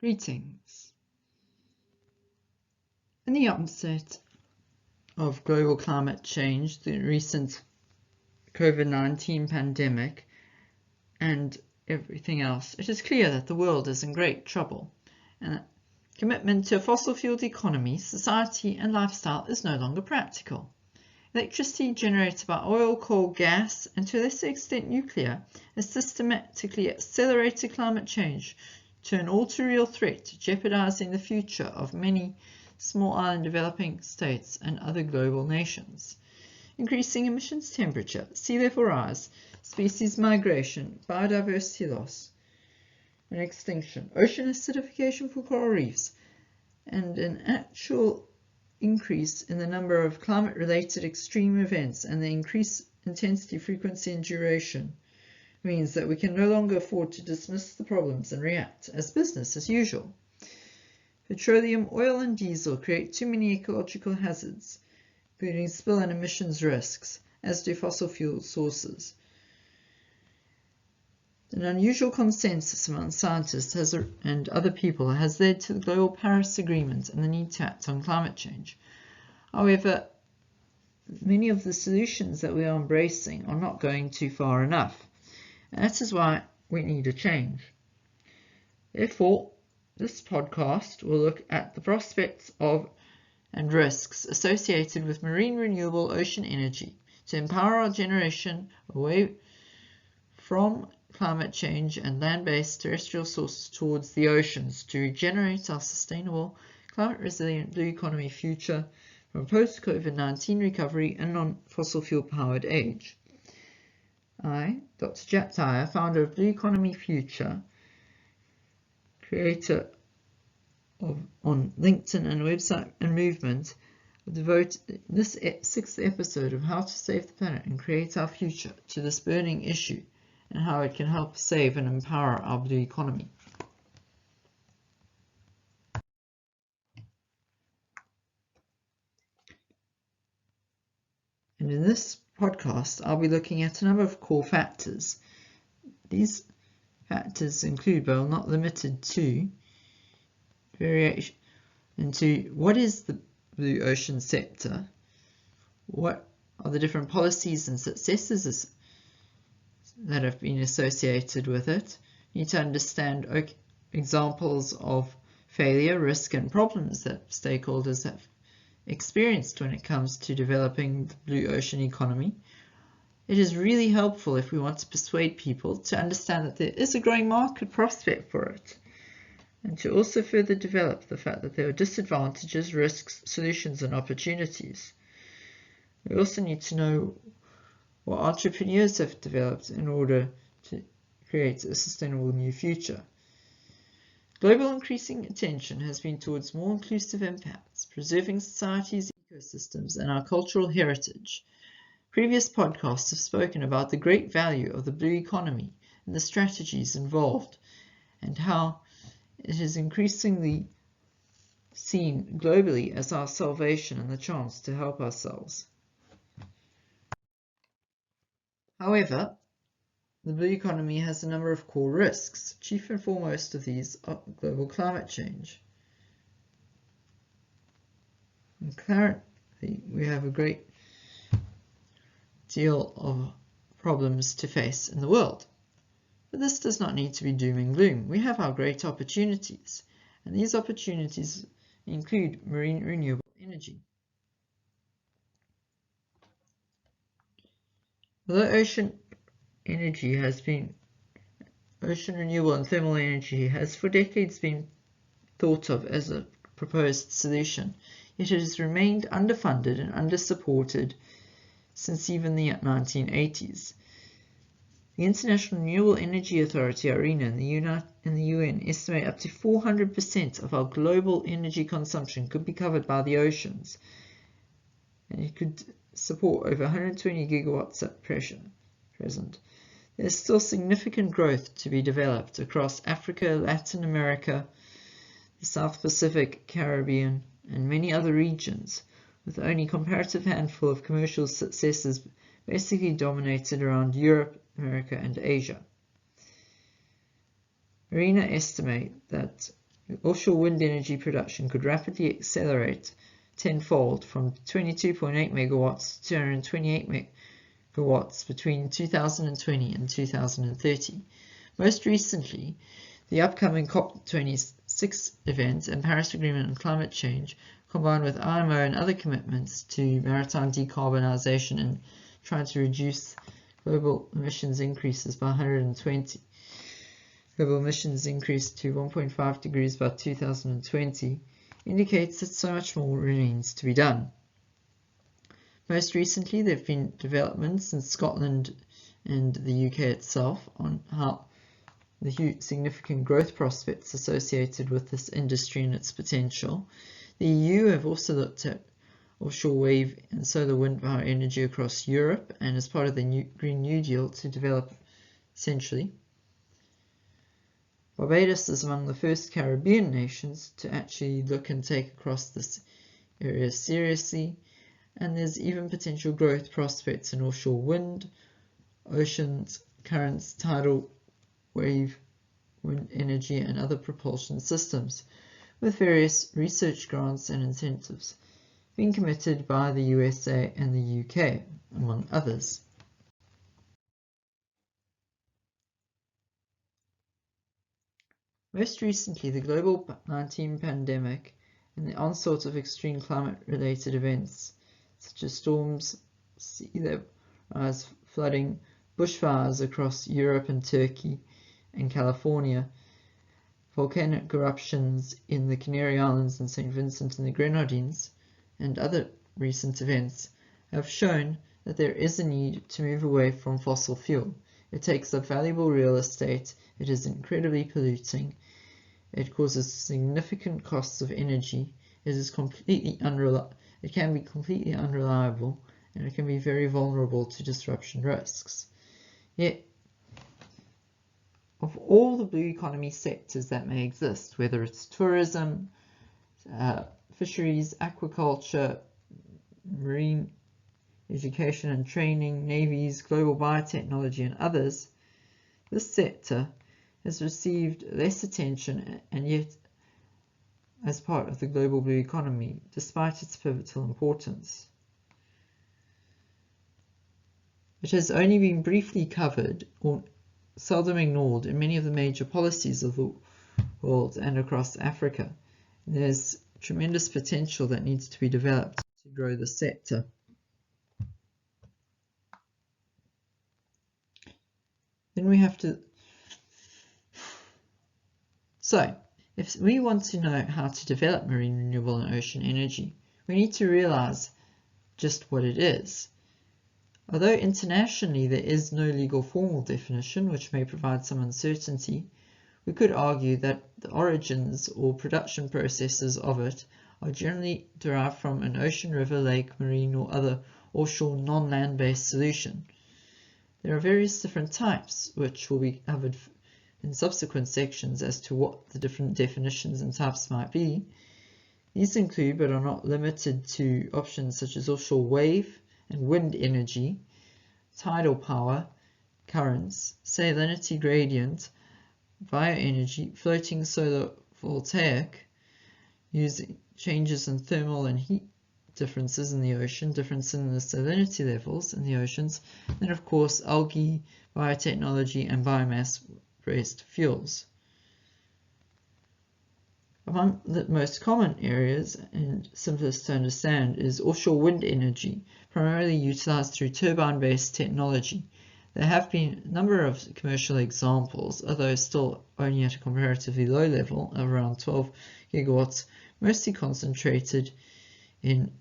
Greetings. In the onset of global climate change, the recent COVID-19 pandemic, and everything else, it is clear that the world is in great trouble, and that commitment to a fossil-fueled economy, society, and lifestyle is no longer practical. Electricity generated by oil, coal, gas, and to a lesser extent nuclear, has systematically accelerated climate change to an all-too-real threat, jeopardizing the future of many small island developing states and other global nations. Increasing emissions temperature, sea level rise, species migration, biodiversity loss and extinction, ocean acidification for coral reefs, and an actual increase in the number of climate-related extreme events and the increased intensity, frequency and duration means that we can no longer afford to dismiss the problems and react as business as usual. Petroleum, oil and diesel create too many ecological hazards, including spill and emissions risks, as do fossil fuel sources. An unusual consensus among scientists and other people has led to the Global Paris Agreement and the need to act on climate change. However, many of the solutions that we are embracing are not going too far enough. And that is why we need a change. Therefore, this podcast will look at the prospects of and risks associated with marine renewable ocean energy to empower our generation away from climate change and land-based terrestrial sources towards the oceans to regenerate our sustainable, climate-resilient blue economy future from post-COVID-19 recovery and non-fossil fuel powered age. I, Dr. Japtaya, founder of Blue Economy Future, creator on LinkedIn and website and movement, will devote this 6th episode of How to Save the Planet and Create Our Future to this burning issue and how it can help save and empower our blue economy. And in this podcast, I'll be looking at a number of core factors. These factors include, but are not limited to, variation into what is the blue ocean sector, what are the different policies and successes that have been associated with it. You need to understand examples of failure, risk, and problems that stakeholders have experienced when it comes to developing the blue ocean economy. It is really helpful if we want to persuade people to understand that there is a growing market prospect for it, and to also further develop the fact that there are disadvantages, risks, solutions, and opportunities. We also need to know what entrepreneurs have developed in order to create a sustainable new future. Global increasing attention has been towards more inclusive impacts, preserving society's ecosystems and our cultural heritage. Previous podcasts have spoken about the great value of the blue economy and the strategies involved, and how it is increasingly seen globally as our salvation and the chance to help ourselves. However, the blue economy has a number of core risks. Chief and foremost of these are global climate change. And currently, we have a great deal of problems to face in the world. But this does not need to be doom and gloom. We have our great opportunities, and these opportunities include marine renewable energy. Although ocean renewable and thermal energy has for decades been thought of as a proposed solution, yet it has remained underfunded and undersupported since even the 1980s. The International Renewable Energy Authority, IRENA, and the UN estimate up to 400% of our global energy consumption could be covered by the oceans, and it could support over 120 gigawatts at present. There's still significant growth to be developed across Africa, Latin America, the South Pacific, Caribbean, and many other regions, with only a comparative handful of commercial successes basically dominated around Europe, America, and Asia. IRENA estimate that offshore wind energy production could rapidly accelerate tenfold from 22.8 megawatts to 228 megawatts between 2020 and 2030. Most recently, the upcoming COP26 event and Paris Agreement on climate change, combined with IMO and other commitments to maritime decarbonisation and trying to reduce global emissions increases by 120. Global emissions increased to 1.5 degrees by 2020, indicates that so much more remains to be done. Most recently, there have been developments in Scotland and the UK itself on how the significant growth prospects associated with this industry and its potential. The EU have also looked at offshore wave and solar wind power energy across Europe and as part of the Green New Deal to develop centrally. Barbados is among the first Caribbean nations to actually look and take across this area seriously, and there's even potential growth prospects in offshore wind, oceans, currents, tidal wave, wind energy and other propulsion systems, with various research grants and incentives being committed by the USA and the UK, among others. Most recently, the global COVID-19 pandemic and the onslaught of extreme climate-related events such as storms, sea level rise, flooding, bushfires across Europe and Turkey and California, volcanic eruptions in the Canary Islands and St. Vincent and the Grenadines, and other recent events have shown that there is a need to move away from fossil fuel. It takes up valuable real estate, it is incredibly polluting, it causes significant costs of energy, it can be completely unreliable, and it can be very vulnerable to disruption risks. Yet, of all the blue economy sectors that may exist, whether it's tourism, fisheries, aquaculture, marine education and training, navies, global biotechnology and others, this sector has received less attention and yet as part of the global blue economy, despite its pivotal importance. It has only been briefly covered or seldom ignored in many of the major policies of the world and across Africa. There's tremendous potential that needs to be developed to grow the sector. Then we have to... So, if we want to know how to develop marine renewable and ocean energy, we need to realize just what it is. Although internationally there is no legal formal definition, which may provide some uncertainty, we could argue that the origins or production processes of it are generally derived from an ocean, river, lake, marine or other offshore non-land-based solution. There are various different types, which will be covered in subsequent sections as to what the different definitions and types might be. These include, but are not limited to, options such as offshore wave and wind energy, tidal power, currents, salinity gradient, bioenergy, floating solar voltaic, using changes in thermal and heat differences in the ocean, difference in the salinity levels in the oceans, and of course algae, biotechnology and biomass-based fuels. Among the most common areas and simplest to understand is offshore wind energy, primarily utilized through turbine-based technology. There have been a number of commercial examples, although still only at a comparatively low level of around 12 gigawatts, mostly concentrated in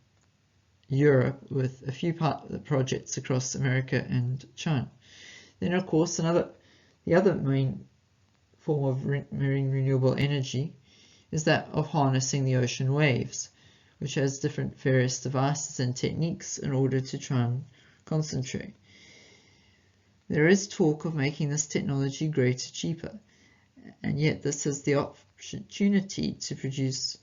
Europe with a few projects across America and China. Then of course the other main form of marine renewable energy is that of harnessing the ocean waves, which has different various devices and techniques in order to try and concentrate. There is talk of making this technology greater cheaper, and yet this has the opportunity to produce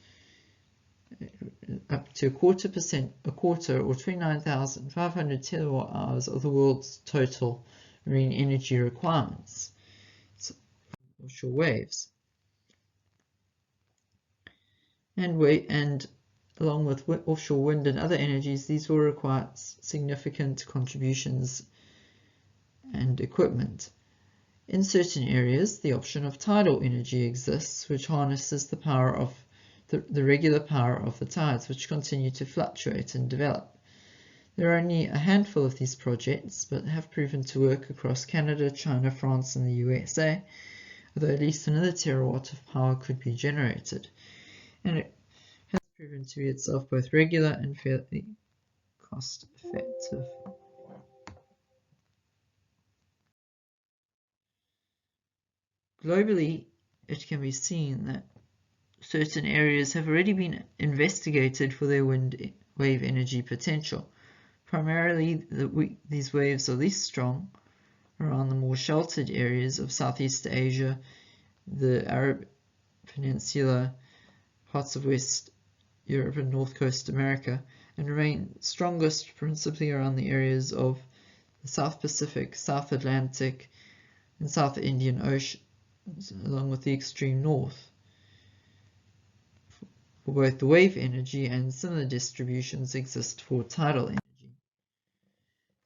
up to a quarter or 29,500 terawatt hours of the world's total marine energy requirements. So, offshore waves. and along with offshore wind and other energies, these will require significant contributions and equipment. In certain areas, the option of tidal energy exists, which harnesses the power of the regular power of the tides, which continue to fluctuate and develop. There are only a handful of these projects, but have proven to work across Canada, China, France, and the USA, although at least another terawatt of power could be generated. And it has proven to be itself both regular and fairly cost-effective. Globally, it can be seen that certain areas have already been investigated for their wind wave energy potential. Primarily, these waves are least strong around the more sheltered areas of Southeast Asia, the Arab Peninsula, parts of West Europe and North Coast America, and remain strongest principally around the areas of the South Pacific, South Atlantic, and South Indian Ocean, along with the extreme north, for both the wave energy, and similar distributions exist for tidal energy.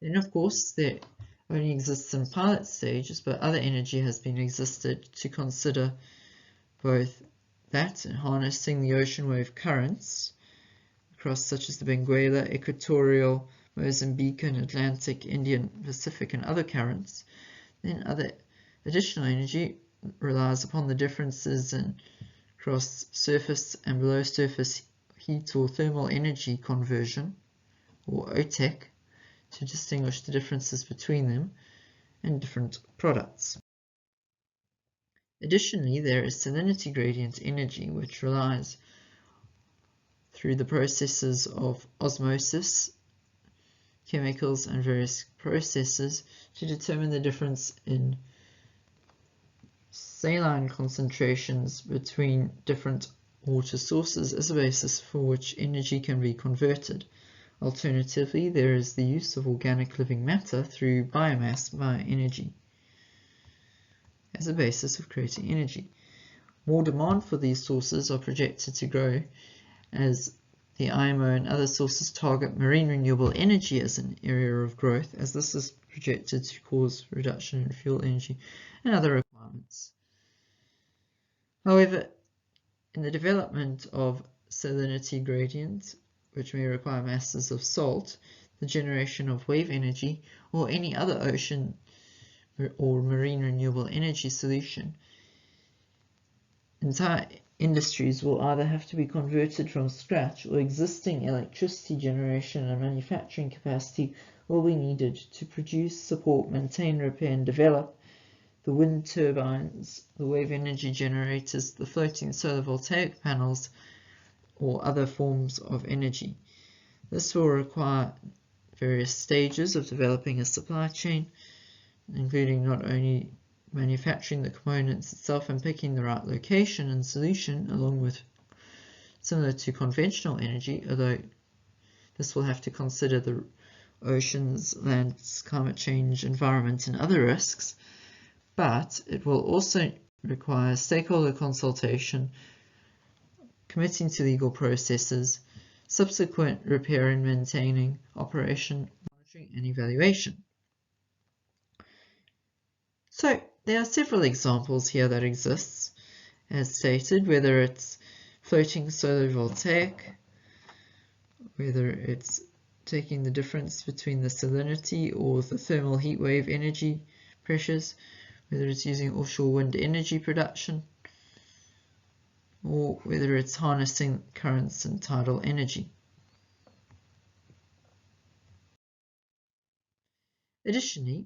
Then, of course, there only exists in pilot stages, but other energy has been existed to consider both that and harnessing the ocean wave currents across such as the Benguela, Equatorial, Mozambican, Atlantic, Indian, Pacific, and other currents. Then other additional energy relies upon the differences in across surface and below surface heat or thermal energy conversion, or OTEC, to distinguish the differences between them and different products. Additionally, there is salinity gradient energy, which relies through the processes of osmosis, chemicals, and various processes to determine the difference in saline concentrations between different water sources as a basis for which energy can be converted. Alternatively, there is the use of organic living matter through biomass bioenergy as a basis of creating energy. More demand for these sources are projected to grow as the IMO and other sources target marine renewable energy as an area of growth, as this is projected to cause reduction in fuel energy and other requirements. However, in the development of salinity gradient, which may require masses of salt, the generation of wave energy, or any other ocean or marine renewable energy solution, entire industries will either have to be converted from scratch, or existing electricity generation and manufacturing capacity will be needed to produce, support, maintain, repair, and develop the wind turbines, the wave energy generators, the floating solar voltaic panels, or other forms of energy. This will require various stages of developing a supply chain, including not only manufacturing the components itself and picking the right location and solution, along with similar to conventional energy, although this will have to consider the oceans, lands, climate change, environment, and other risks, but it will also require stakeholder consultation, committing to legal processes, subsequent repair and maintaining, operation, monitoring, and evaluation. So there are several examples here that exists, as stated, whether it's floating solar voltaic, whether it's taking the difference between the salinity or the thermal heat wave energy pressures, whether it's using offshore wind energy production, or whether it's harnessing currents and tidal energy. Additionally,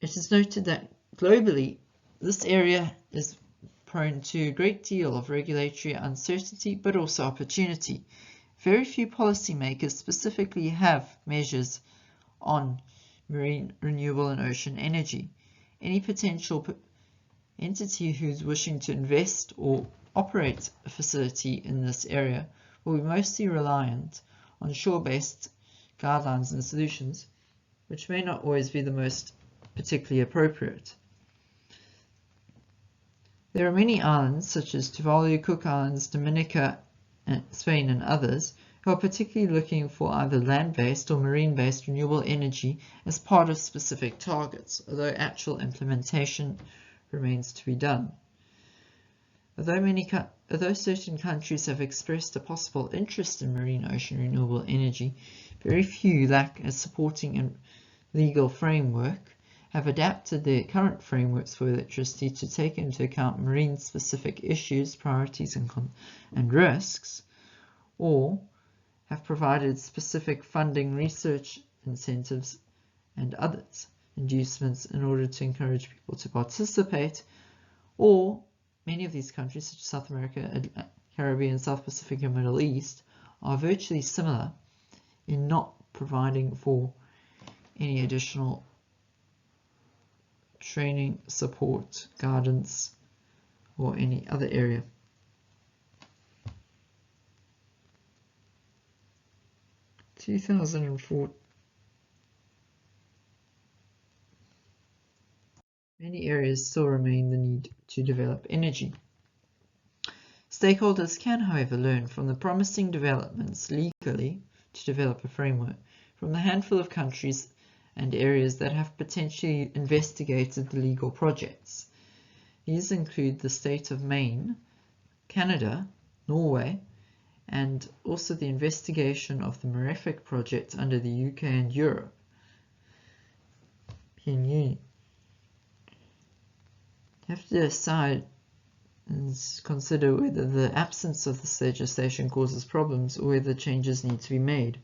it is noted that globally, this area is prone to a great deal of regulatory uncertainty, but also opportunity. Very few policymakers specifically have measures on marine, renewable, and ocean energy. Any potential entity who's wishing to invest or operate a facility in this area will be mostly reliant on shore-based guidelines and solutions, which may not always be the most particularly appropriate. There are many islands, such as Tuvalu, Cook Islands, Dominica, Spain and others, who are particularly looking for either land-based or marine-based renewable energy as part of specific targets, although actual implementation remains to be done. Although certain countries have expressed a possible interest in marine ocean renewable energy, very few lack a supporting and legal framework, have adapted their current frameworks for electricity to take into account marine-specific issues, priorities and risks, or have provided specific funding, research incentives and others inducements in order to encourage people to participate, or many of these countries, such as South America, Caribbean, South Pacific and Middle East, are virtually similar in not providing for any additional training, support, guidance, or any other area. In 2004, many areas still remain the need to develop energy. Stakeholders can, however, learn from the promising developments legally to develop a framework from the handful of countries and areas that have potentially investigated the legal projects. These include the state of Maine, Canada, Norway, and also the investigation of the Malefic project under the UK and Europe. You have to decide and consider whether the absence of this legislation causes problems or whether changes need to be made.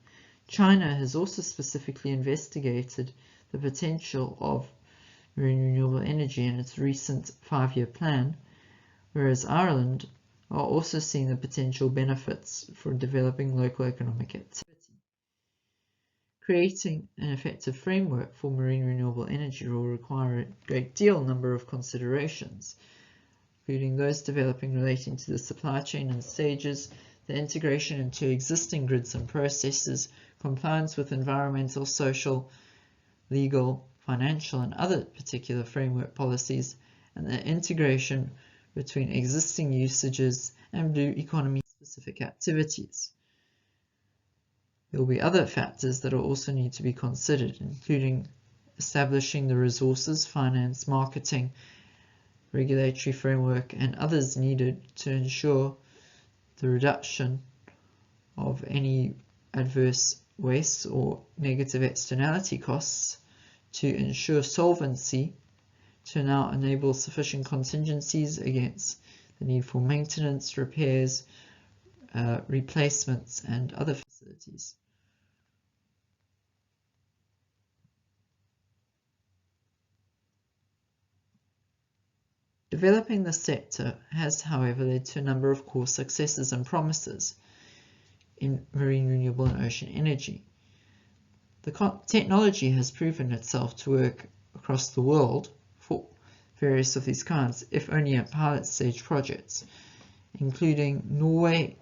China has also specifically investigated the potential of marine renewable energy in its recent 5-year plan, whereas Ireland are also seeing the potential benefits for developing local economic activity. Creating an effective framework for marine renewable energy will require a great number of considerations, including those developing relating to the supply chain and stages, the integration into existing grids and processes, compliance with environmental, social, legal, financial, and other particular framework policies, and the integration between existing usages and blue economy-specific activities. There will be other factors that will also need to be considered, including establishing the resources, finance, marketing, regulatory framework, and others needed to ensure the reduction of any adverse waste or negative externality costs, to ensure solvency, to now enable sufficient contingencies against the need for maintenance, repairs, replacements, and other facilities. Developing the sector has, however, led to a number of core successes and promises in marine renewable and ocean energy. The technology has proven itself to work across the world for various of these kinds, if only at pilot stage projects, including Norway,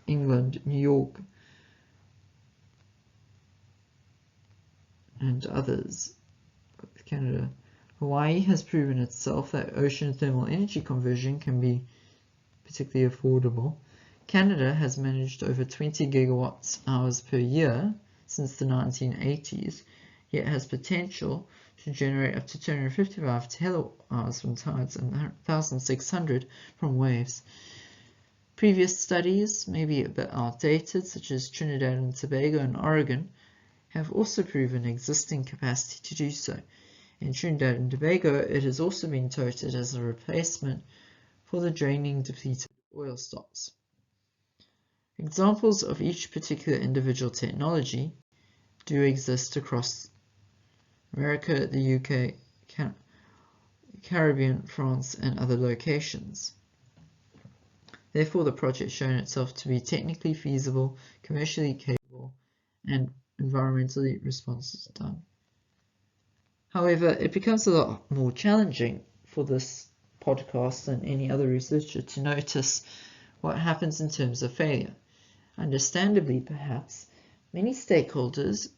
England, New York, and others, Canada. Hawaii has proven itself that ocean thermal energy conversion can be particularly affordable. Canada has managed over 20 gigawatt hours per year since the 1980s, yet has potential to generate up to 255 terawatt-hours from tides and 1,600 from waves. Previous studies may be a bit outdated, such as Trinidad and Tobago and Oregon, have also proven existing capacity to do so. In Trinidad and Tobago, it has also been touted as a replacement for the draining depleted oil stocks. Examples of each particular individual technology do exist across America, the UK, Caribbean, France, and other locations. Therefore, the project has shown itself to be technically feasible, commercially capable, and environmentally responsible done. However, it becomes a lot more challenging for this podcast than any other researcher to notice what happens in terms of failure. Understandably, perhaps, many stakeholders,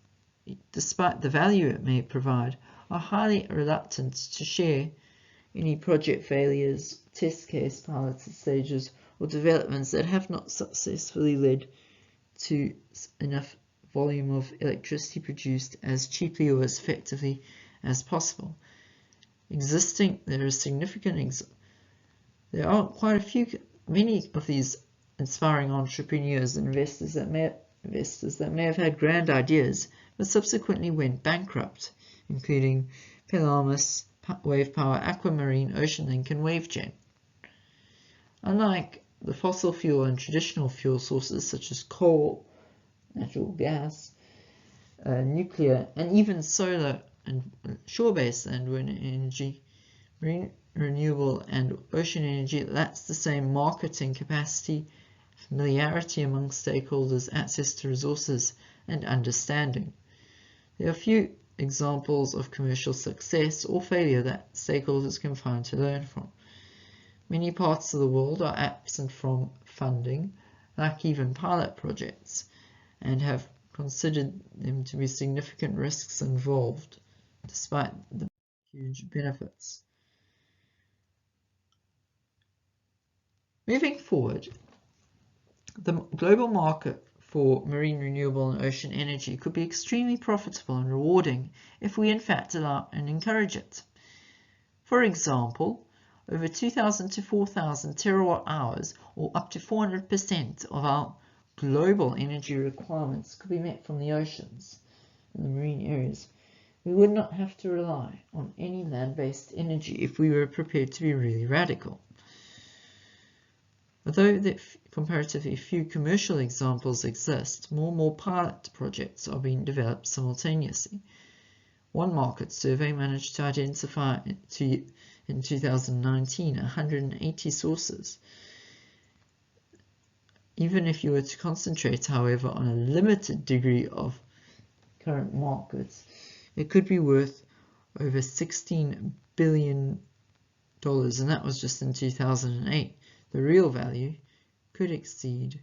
despite the value it may provide, are highly reluctant to share any project failures, test case pilots stages, or developments that have not successfully led to enough volume of electricity produced as cheaply or as effectively as possible. There are quite a few, many of these inspiring entrepreneurs and investors that may have had grand ideas but subsequently went bankrupt, including Pelamis, Wave Power, Aquamarine, OceanLink, and WaveGen. Unlike the fossil fuel and traditional fuel sources such as coal, natural gas, nuclear, and even solar and shore-based and wind energy, marine renewable and ocean energy lacks the same marketing capacity, familiarity among stakeholders, access to resources, and understanding. There are few examples of commercial success or failure that stakeholders can find to learn from. Many parts of the world are absent from funding, like even pilot projects, and have considered them to be significant risks involved, despite the huge benefits. Moving forward, the global market for marine renewable and ocean energy could be extremely profitable and rewarding if we in fact allow and encourage it. For example, over 2,000 to 4,000 terawatt hours, or up to 400% of our global energy requirements, could be met from the oceans and the marine areas. We would not have to rely on any land-based energy if we were prepared to be really radical. Although comparatively few commercial examples exist, more and more pilot projects are being developed simultaneously. One market survey managed to identify in 2019 180 sources. Even if you were to concentrate, however, on a limited degree of current markets, it could be worth over $16 billion, and that was just in 2008. The real value could exceed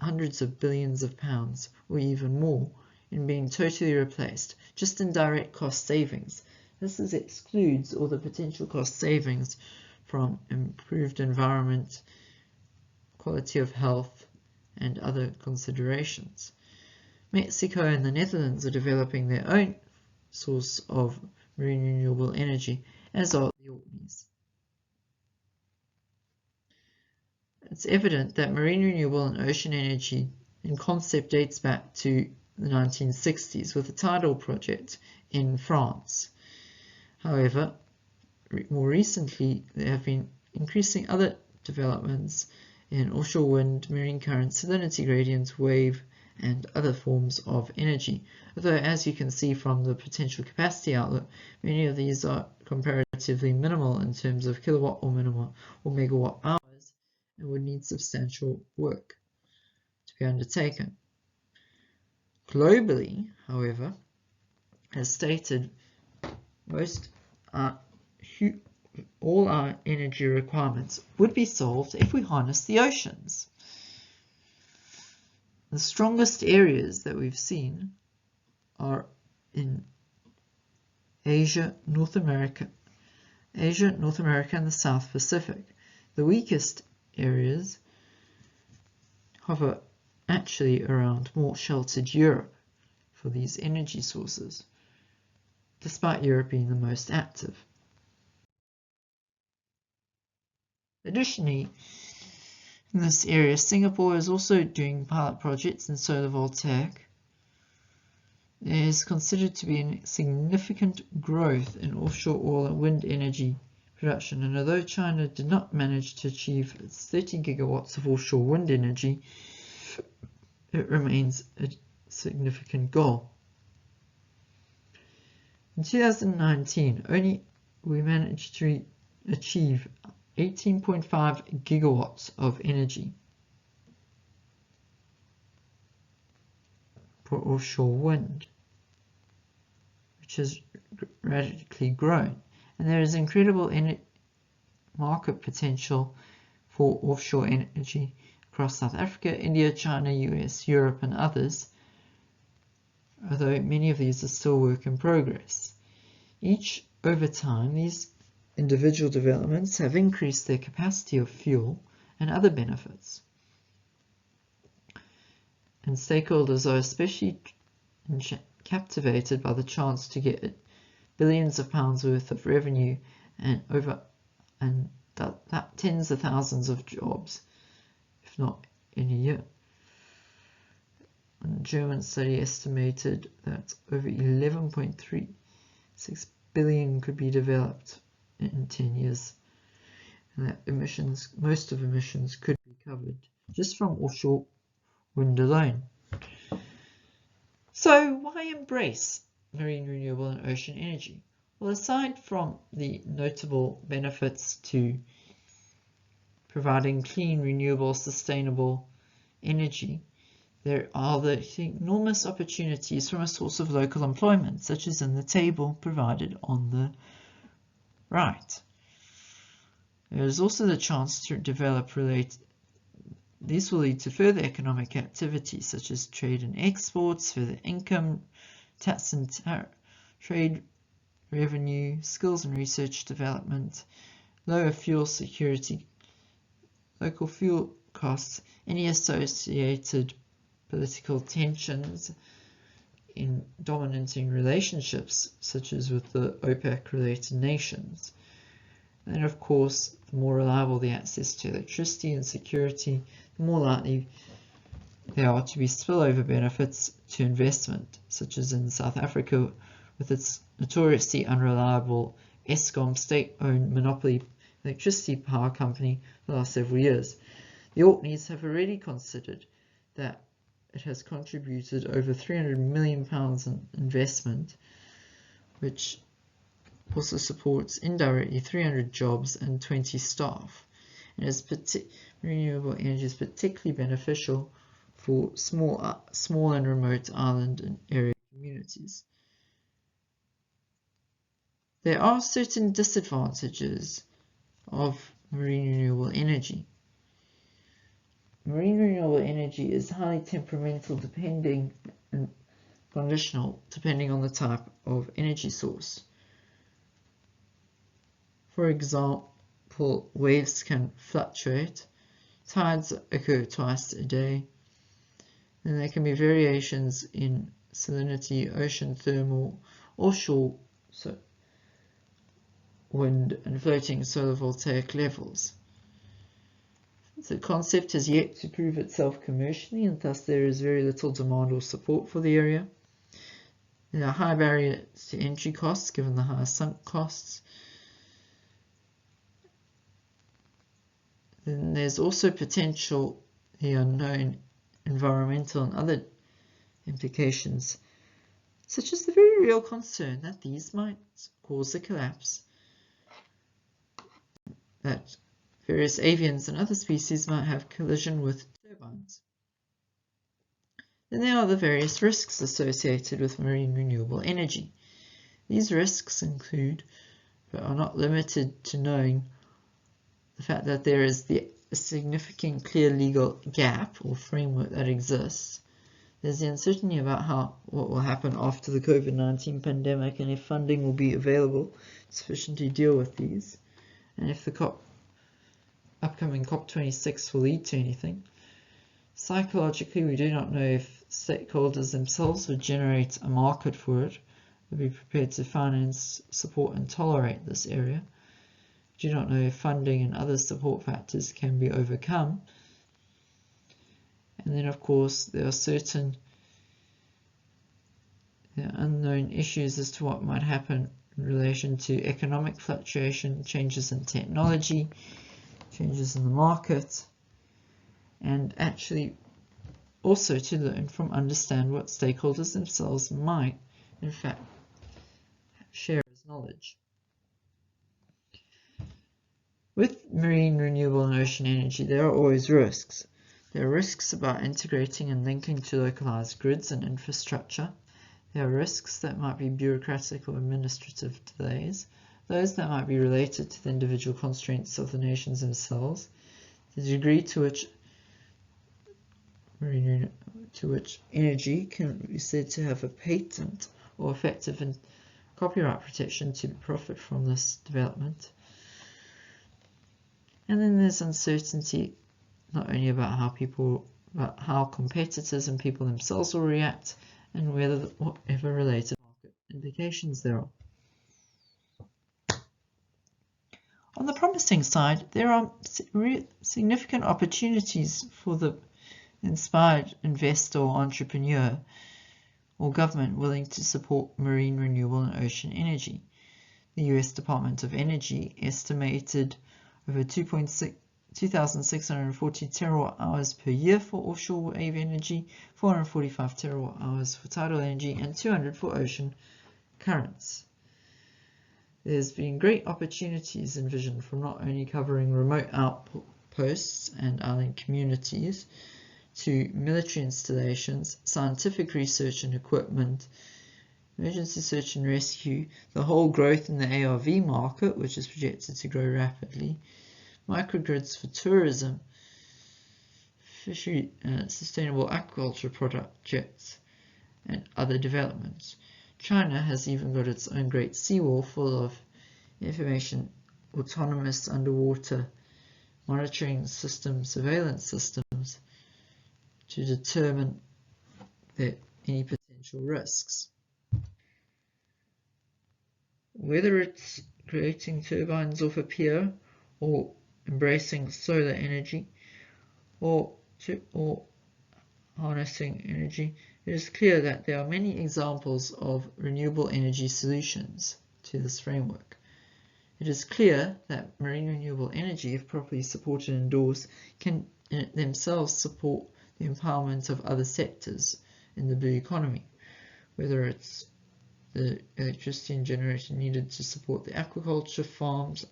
hundreds of billions of pounds, or even more, in being totally replaced, just in direct cost savings. This excludes all the potential cost savings from improved environment, quality of health, and other considerations. Mexico and the Netherlands are developing their own source of marine renewable energy, as are the Orkneys. It's evident that marine renewable and ocean energy in concept dates back to the 1960s with the tidal project in France. However, more recently there have been increasing other developments in offshore wind, marine current, salinity gradients, wave, and other forms of energy. Although, as you can see from the potential capacity outlook, many of these are comparatively minimal in terms of kilowatt or megawatt hours, and would need substantial work to be undertaken. Globally, however, as stated, all our energy requirements would be solved if we harness the oceans. The strongest areas that we've seen are in Asia, North America, and the South Pacific. The weakest areas hover actually around more sheltered Europe for these energy sources, despite Europe being the most active. Additionally, in this area, Singapore is also doing pilot projects in solar voltaic. There is considered to be a significant growth in offshore oil and wind energy production, and although China did not manage to achieve its 30 gigawatts of offshore wind energy, it remains a significant goal. In 2019, we managed to achieve 18.5 gigawatts of energy for offshore wind, which has radically grown. And there is incredible market potential for offshore energy across South Africa, India, China, US, Europe, and others, although many of these are still work in progress. Each over time, these individual developments have increased their capacity of fuel and other benefits. And stakeholders are especially captivated by the chance to get billions of pounds worth of revenue and tens of thousands of jobs, if not in a year. A German study estimated that over 11.36 billion could be developed in 10 years, and that most of emissions could be covered just from offshore wind alone. So why embrace marine renewable and ocean energy? Well, aside from the notable benefits to providing clean, renewable, sustainable energy, there are the enormous opportunities from a source of local employment, such as in the table provided on the right. There is also the chance to develop these will lead to further economic activity, such as trade and exports, further income, tax and trade revenue, skills and research development, lower fuel security, local fuel costs, any associated political tensions in dominating relationships, such as with the OPEC-related nations. And then, of course, the more reliable the access to electricity and security, the more likely there are to be spillover benefits to investment, such as in South Africa with its notoriously unreliable Eskom state-owned monopoly electricity power company for the last several years. The Orkneys have already considered that it has contributed over £300 million in investment, which also supports indirectly 300 jobs and 20 staff. And renewable energy is particularly beneficial for small and remote island and area communities. There are certain disadvantages of marine renewable energy. Marine renewable energy is highly temperamental and conditional depending on the type of energy source. For example, waves can fluctuate, tides occur twice a day, and there can be variations in salinity, ocean thermal, offshore wind and floating solar voltaic levels. The concept has yet to prove itself commercially, and thus there is very little demand or support for the area. There are high barriers to entry costs given the high sunk costs. Then there's also potential, the unknown environmental and other implications, such as the very real concern that these might cause a collapse, that various avians and other species might have collision with turbines. Then there are the various risks associated with marine renewable energy. These risks include, but are not limited to, knowing the fact that there is a significant clear legal gap or framework that exists. There's the uncertainty about what will happen after the COVID-19 pandemic and if funding will be available sufficient to deal with these, and if the upcoming COP26 will lead to anything. Psychologically, we do not know if stakeholders themselves would generate a market for it, would be prepared to finance, support and tolerate this area. We do not know if funding and other support factors can be overcome. And then, of course, there are unknown issues as to what might happen in relation to economic fluctuation, changes in technology, changes in the market, and actually also to learn from understand what stakeholders themselves might, in fact, share as knowledge. With marine renewable and ocean energy, there are always risks. There are risks about integrating and linking to localized grids and infrastructure. There are risks that might be bureaucratic or administrative delays, those that might be related to the individual constraints of the nations themselves, the degree to which energy can be said to have a patent or effective copyright protection to profit from this development. And then there's uncertainty, not only about how competitors and people themselves will react, and whatever related market implications there are. On the promising side, there are significant opportunities for the inspired investor or entrepreneur or government willing to support marine renewable and ocean energy. The US Department of Energy estimated over 2,640 terawatt-hours per year for offshore wave energy, 445 terawatt-hours for tidal energy, and 200 for ocean currents. There's been great opportunities envisioned from not only covering remote outposts and island communities to military installations, scientific research and equipment, emergency search and rescue, the whole growth in the ARV market, which is projected to grow rapidly, microgrids for tourism, fishery, sustainable aquaculture projects, and other developments. China has even got its own great seawall full of information, autonomous underwater monitoring systems, surveillance systems, to determine any potential risks. Whether it's creating turbines off a pier, or embracing solar energy, or harnessing energy, it is clear that there are many examples of renewable energy solutions to this framework. It is clear that marine renewable energy, if properly supported and endorsed, can themselves support the empowerment of other sectors in the blue economy, whether it's the electricity and generation needed to support the aquaculture farms,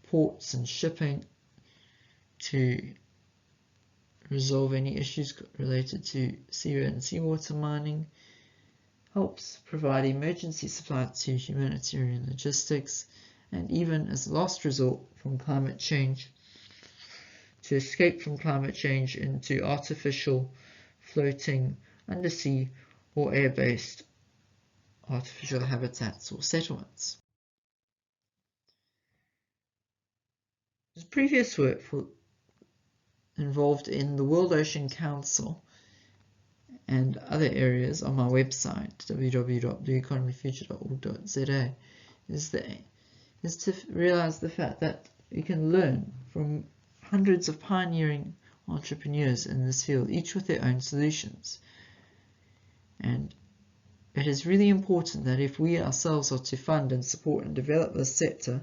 ports and shipping, to resolve any issues related to sea and seawater mining, helps provide emergency supply to humanitarian logistics, and even as a last resort from climate change, to escape from climate change into artificial floating undersea or air-based artificial habitats or settlements. There's previous work involved in the World Ocean Council and other areas on my website www.blueeconomyfuture.org.za is to realize the fact that we can learn from hundreds of pioneering entrepreneurs in this field, each with their own solutions. And it is really important that if we ourselves are to fund and support and develop this sector,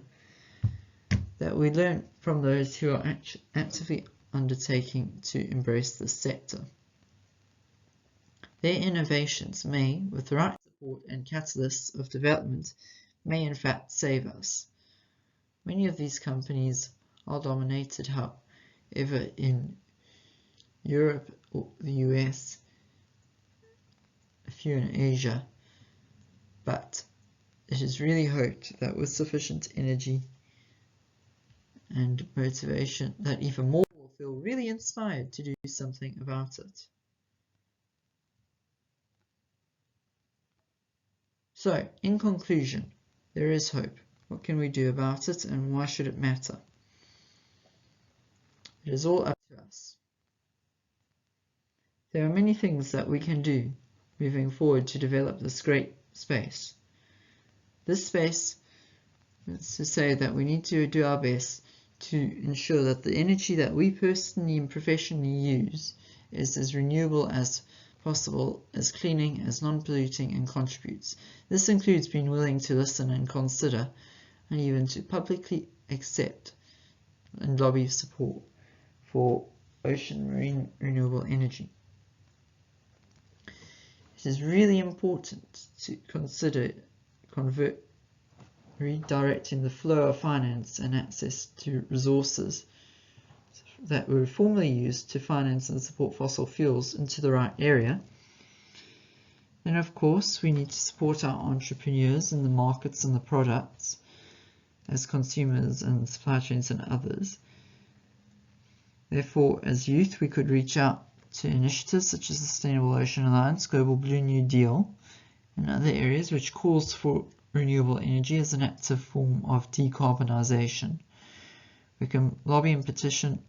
that we learn from those who are actively undertaking to embrace this sector. Their innovations may, with the right support and catalysts of development, may in fact save us. Many of these companies are dominated, however, in Europe or the US, a few in Asia, but it is really hoped that with sufficient energy and motivation, that even more will feel really inspired to do something about it. So, in conclusion, there is hope. What can we do about it, and why should it matter? It is all up to us. There are many things that we can do moving forward to develop this great space. This space is to say that we need to do our best to ensure that the energy that we personally and professionally use is as renewable as possible, as cleaning, as non-polluting, and contributes. This includes being willing to listen and consider, and even to publicly accept and lobby support for ocean marine renewable energy. It is really important to consider redirecting the flow of finance and access to resources that were formerly used to finance and support fossil fuels into the right area. And of course, we need to support our entrepreneurs in the markets and the products as consumers and supply chains and others. Therefore, as youth, we could reach out to initiatives such as the Sustainable Ocean Alliance, Global Blue New Deal, and other areas, which calls for renewable energy as an active form of decarbonisation. We can lobby and petition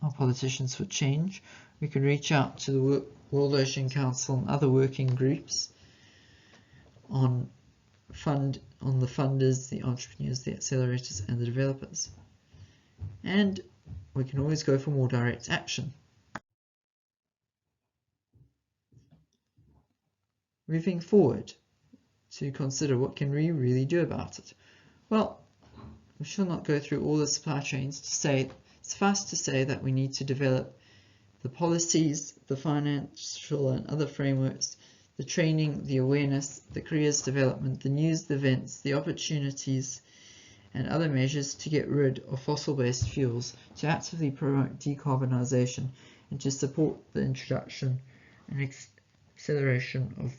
our politicians for change. We can reach out to the World Ocean Council and other working groups on the funders, the entrepreneurs, the accelerators, and the developers. And we can always go for more direct action. Moving forward, to consider what can we really do about it. Well, we shall not go through all the supply chains to say, suffice to say that we need to develop the policies, the financial and other frameworks, the training, the awareness, the careers development, the news, the events, the opportunities, and other measures to get rid of fossil-based fuels, to actively promote decarbonisation, and to support the introduction and acceleration of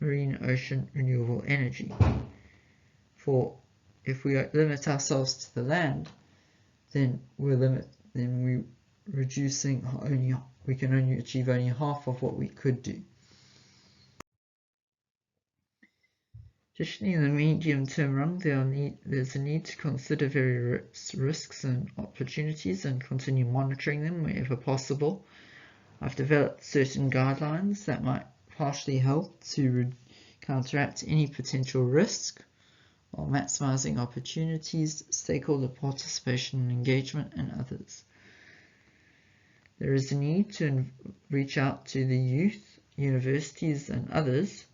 marine ocean renewable energy. For if we limit ourselves to the land, then we can only achieve only half of what we could do. Additionally, in the medium-term run, there's a need to consider various risks and opportunities and continue monitoring them wherever possible. I've developed certain guidelines that might partially help to counteract any potential risk while maximising opportunities, stakeholder participation and engagement, and others. There is a need to reach out to the youth, universities, and others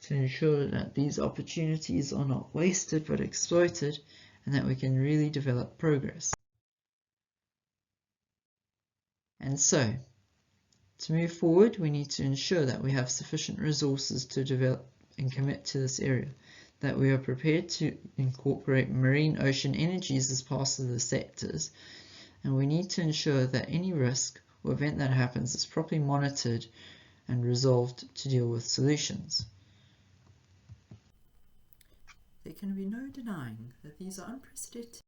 to ensure that these opportunities are not wasted but exploited, and that we can really develop progress. And so, to move forward, we need to ensure that we have sufficient resources to develop and commit to this area, that we are prepared to incorporate marine ocean energies as part of the sectors, and we need to ensure that any risk or event that happens is properly monitored and resolved to deal with solutions. There can be no denying that these are unprecedented